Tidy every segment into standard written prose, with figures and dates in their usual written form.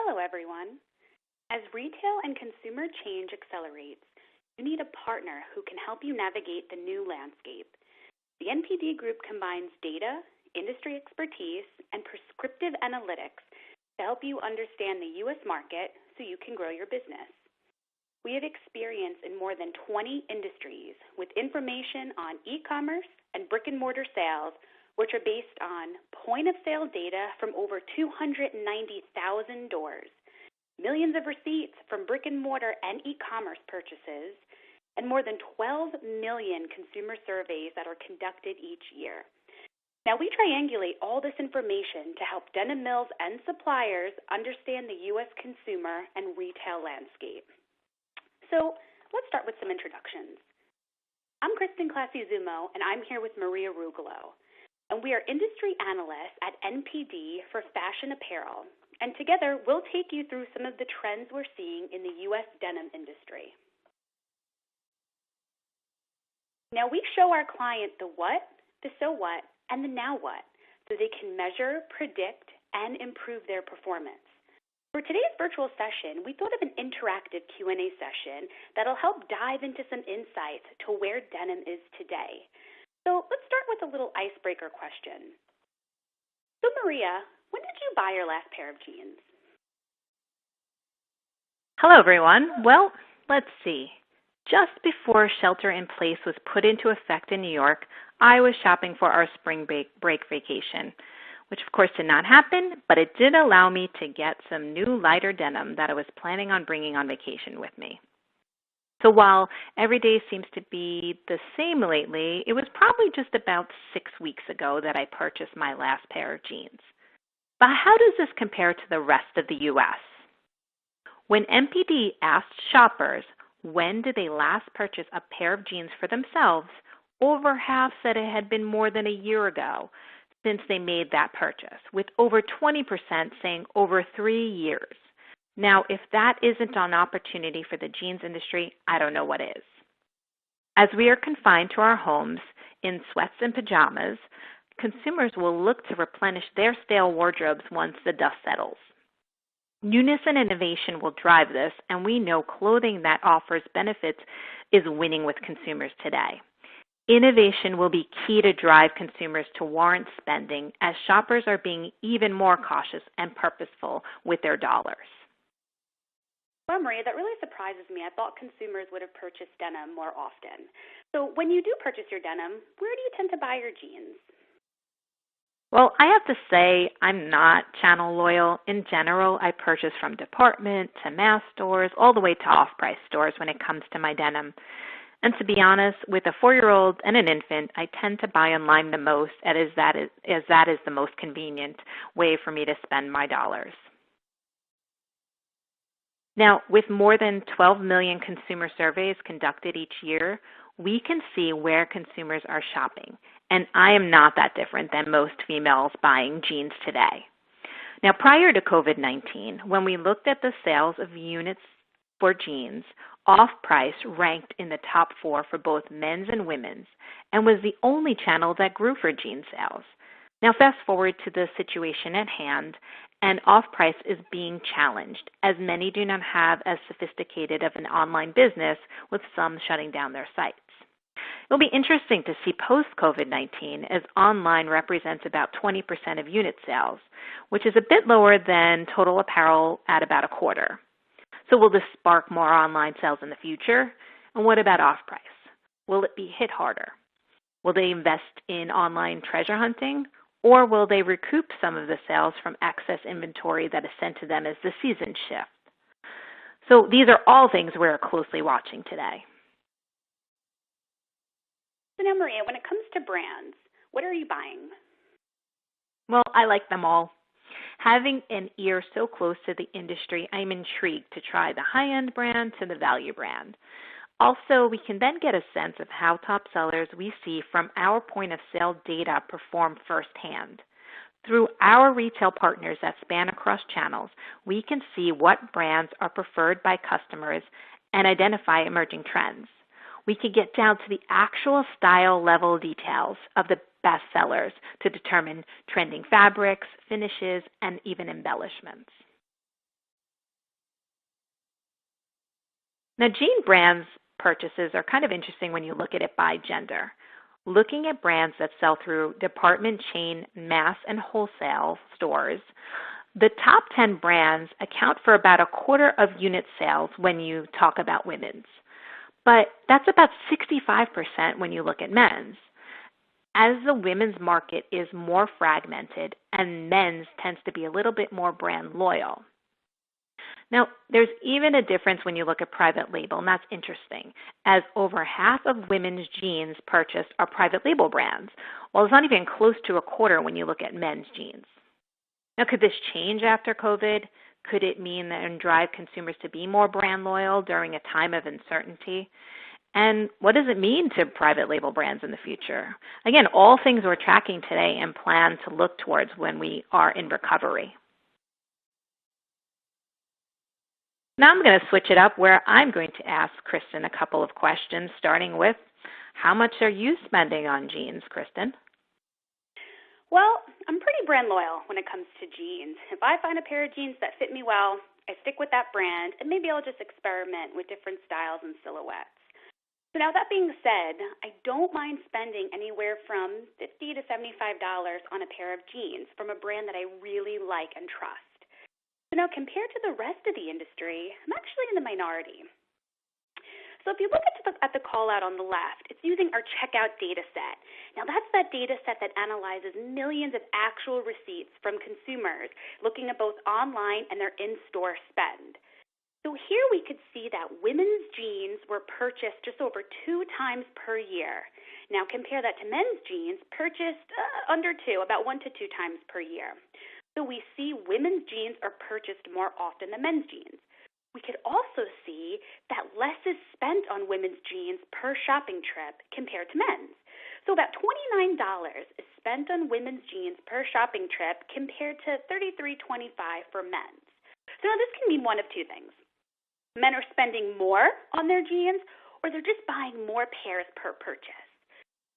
Hello, everyone. As retail and consumer change accelerates, you need a partner who can help you navigate the new landscape. The NPD group combines data, industry expertise, and prescriptive analytics to help you understand the U.S. market so you can grow your business. We have experience in more than 20 industries with information on e-commerce and brick-and-mortar sales, which are based on point-of-sale data from over 290,000 doors, millions of receipts from brick-and-mortar and e-commerce purchases, and more than 12 million consumer surveys that are conducted each year. Now, we triangulate all this information to help denim mills and suppliers understand the U.S. consumer and retail landscape. So let's start with some introductions. I'm Kristen Classy-Zumo, and I'm here with Maria Rugolo, and we are industry analysts at NPD for fashion apparel, and together we'll take you through some of the trends we're seeing in the U.S. denim industry. Now, we show our client the what, the so what, and the now what, so they can measure, predict, and improve their performance. For today's virtual session, we thought of an interactive Q&A session that'll help dive into some insights to where denim is today. So let's start with a little icebreaker question. So Maria, when did you buy your last pair of jeans? Hello, everyone. Well, let's see. Just before shelter in place was put into effect in New York, I was shopping for our spring break vacation, which of course did not happen, but it did allow me to get some new lighter denim that I was planning on bringing on vacation with me. So while every day seems to be the same lately, it was probably just about 6 weeks ago that I purchased my last pair of jeans. But how does this compare to the rest of the U.S.? When NPD asked shoppers when did they last purchase a pair of jeans for themselves, over half said it had been more than a year ago since they made that purchase, with over 20% saying over 3 years. Now, if that isn't an opportunity for the jeans industry, I don't know what is. As we are confined to our homes in sweats and pajamas, consumers will look to replenish their stale wardrobes once the dust settles. Newness and innovation will drive this, and we know clothing that offers benefits is winning with consumers today. Innovation will be key to drive consumers to warrant spending as shoppers are being even more cautious and purposeful with their dollars. Well, Maria, that really surprises me. I thought consumers would have purchased denim more often. So when you do purchase your denim, where do you tend to buy your jeans? Well, I have to say I'm not channel loyal. In general, I purchase from department to mass stores, all the way to off-price stores when it comes to my denim. And to be honest, with a 4-year-old and an infant, I tend to buy online the most, as that is the most convenient way for me to spend my dollars. Now, with more than 12 million consumer surveys conducted each year, we can see where consumers are shopping. And I am not that different than most females buying jeans today. Now, prior to COVID-19, when we looked at the sales of units for jeans, off-price ranked in the top 4 for both men's and women's and was the only channel that grew for jean sales. Now, fast forward to the situation at hand, and off-price is being challenged as many do not have as sophisticated of an online business, with some shutting down their sites. It'll be interesting to see post-COVID-19 as online represents about 20% of unit sales, which is a bit lower than total apparel at about a quarter. So will this spark more online sales in the future? And what about off-price? Will it be hit harder? Will they invest in online treasure hunting? Or will they recoup some of the sales from excess inventory that is sent to them as the seasons shift? So these are all things we're closely watching today. So now, Maria, when it comes to brands, what are you buying? Well, I like them all. Having an ear so close to the industry, I'm intrigued to try the high-end brand to the value brand. Also, we can then get a sense of how top sellers we see from our point-of-sale data perform firsthand. Through our retail partners that span across channels, we can see what brands are preferred by customers and identify emerging trends. We can get down to the actual style level details of the best sellers to determine trending fabrics, finishes, and even embellishments. Now, jean brands purchases are kind of interesting when you look at it by gender. Looking at brands that sell through department chain, mass, and wholesale stores, the top 10 brands account for about a quarter of unit sales when you talk about women's. But that's about 65% when you look at men's. As the women's market is more fragmented and men's tends to be a little bit more brand loyal. Now, there's even a difference when you look at private label, and that's interesting, as over half of women's jeans purchased are private label brands, while it's not even close to a quarter when you look at men's jeans. Now, could this change after COVID? Could it mean that and drive consumers to be more brand loyal during a time of uncertainty? And what does it mean to private label brands in the future? Again, all things we're tracking today and plan to look towards when we are in recovery. Now I'm going to switch it up where I'm going to ask Kristen a couple of questions, starting with, how much are you spending on jeans, Kristen? Well, I'm pretty brand loyal when it comes to jeans. If I find a pair of jeans that fit me well, I stick with that brand, and maybe I'll just experiment with different styles and silhouettes. So now that being said, I don't mind spending anywhere from $50 to $75 on a pair of jeans from a brand that I really like and trust. So now compared to the rest of the industry, I'm actually in the minority. So if you look at the call out on the left, it's using our checkout data set. Now that's that data set that analyzes millions of actual receipts from consumers looking at both online and their in-store spend. So here we could see that women's jeans were purchased just over 2 times per year. Now compare that to men's jeans purchased under 2, about 1 to 2 times per year. So we see women's jeans are purchased more often than men's jeans. We could also see that less is spent on women's jeans per shopping trip compared to men's. So about $29 is spent on women's jeans per shopping trip compared to $33.25 for men's. So now this can mean one of two things. Men are spending more on their jeans, or they're just buying more pairs per purchase.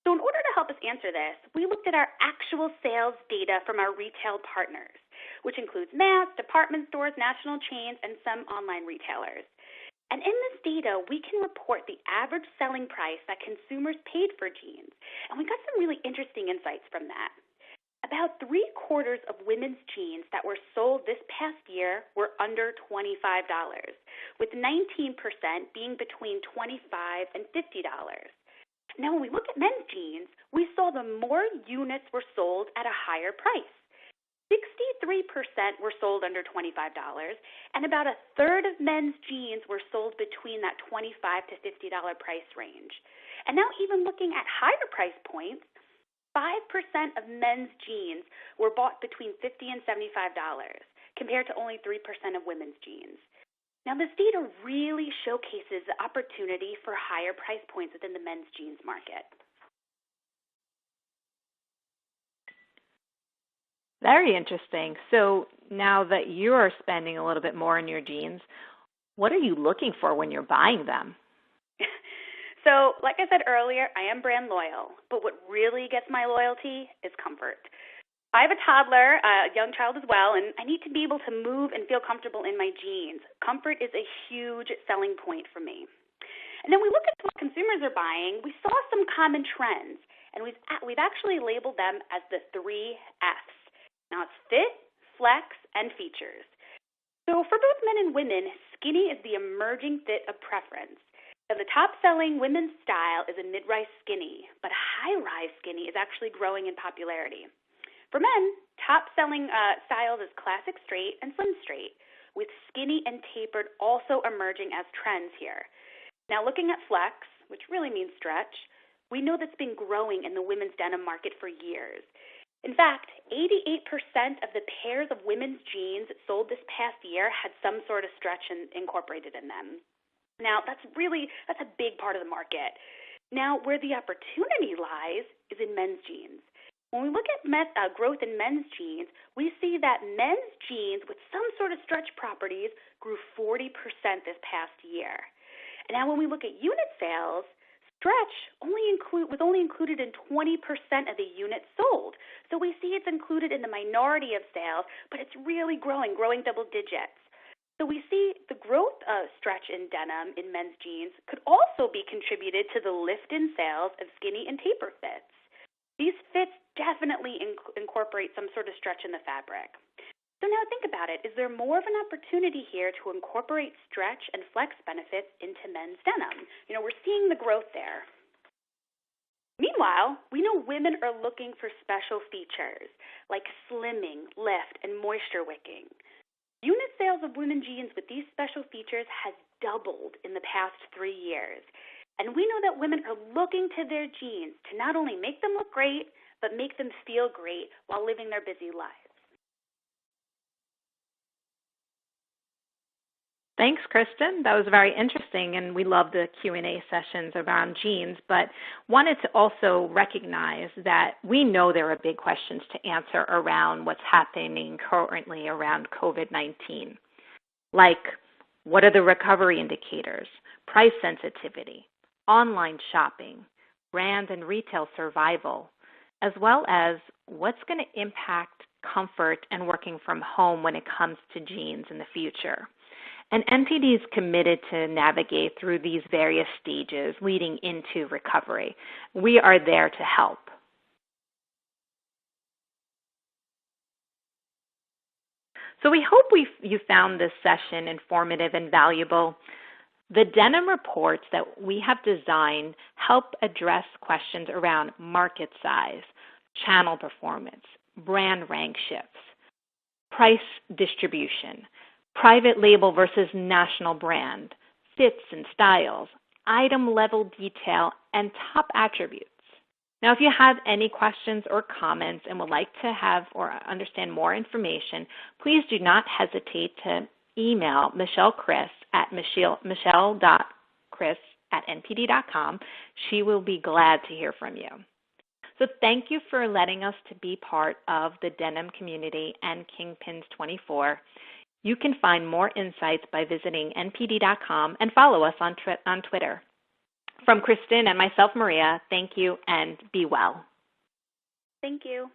So in order to help us answer this, we looked at our actual sales data from our retail partners, which includes mass, department stores, national chains, and some online retailers. And in this data, we can report the average selling price that consumers paid for jeans. And we got some really interesting insights from that. About 3/4 of women's jeans that were sold this past year were under $25, with 19% being between $25 and $50. Now, when we look at men's jeans, we saw the more units were sold at a higher price. 63% were sold under $25, and about 1/3 of men's jeans were sold between that $25 to $50 price range. And now even looking at higher price points, 5% of men's jeans were bought between $50 and $75, compared to only 3% of women's jeans. Now, this data really showcases the opportunity for higher price points within the men's jeans market. Very interesting. So now that you are spending a little bit more on your jeans, what are you looking for when you're buying them? So, like I said earlier, I am brand loyal, but what really gets my loyalty is comfort. I have a toddler, a young child as well, and I need to be able to move and feel comfortable in my jeans. Comfort is a huge selling point for me. And then we look at what consumers are buying. We saw some common trends, and we've actually labeled them as the 3 Fs. Now it's fit, flex, and features. So for both men and women, skinny is the emerging fit of preference. Now the top-selling women's style is a mid-rise skinny, but high-rise skinny is actually growing in popularity. For men, top-selling styles is classic straight and slim straight, with skinny and tapered also emerging as trends here. Now looking at flex, which really means stretch, we know that's been growing in the women's denim market for years. In fact, 88% of the pairs of women's jeans sold this past year had some sort of stretch incorporated in them. Now, that's a big part of the market. Now, where the opportunity lies is in men's jeans. When we look at growth in men's jeans, we see that men's jeans with some sort of stretch properties grew 40% this past year. And now when we look at unit sales, stretch was only included in 20% of the units sold. So we see it's included in the minority of sales, but it's really growing double digits. So we see the growth of stretch in denim in men's jeans could also be contributed to the lift in sales of skinny and taper fits. These fits definitely incorporate some sort of stretch in the fabric. So now think about it. Is there more of an opportunity here to incorporate stretch and flex benefits into men's denim? We're seeing the growth there. Meanwhile, we know women are looking for special features like slimming, lift, and moisture wicking. Unit sales of women's jeans with these special features has doubled in the past 3 years. And we know that women are looking to their jeans to not only make them look great, but make them feel great while living their busy lives. Thanks, Kristen. That was very interesting, and we love the Q&A sessions around jeans, but wanted to also recognize that we know there are big questions to answer around what's happening currently around COVID-19, like what are the recovery indicators, price sensitivity, online shopping, brand and retail survival, as well as what's going to impact comfort and working from home when it comes to jeans in the future. And NPD is committed to navigate through these various stages leading into recovery. We are there to help. So we hope you found this session informative and valuable. The Denim reports that we have designed help address questions around market size, channel performance, brand rank shifts, price distribution, private label versus national brand, fits and styles, item level detail, and top attributes. Now, if you have any questions or comments and would like to have or understand more information, please do not hesitate to email Michelle Chris at michelle.chris@npd.com. She will be glad to hear from you. So thank you for letting us to be part of the Denim community and Kingpins 24. You can find more insights by visiting npd.com and follow us on Twitter. From Kristen and myself, Maria, thank you and be well. Thank you.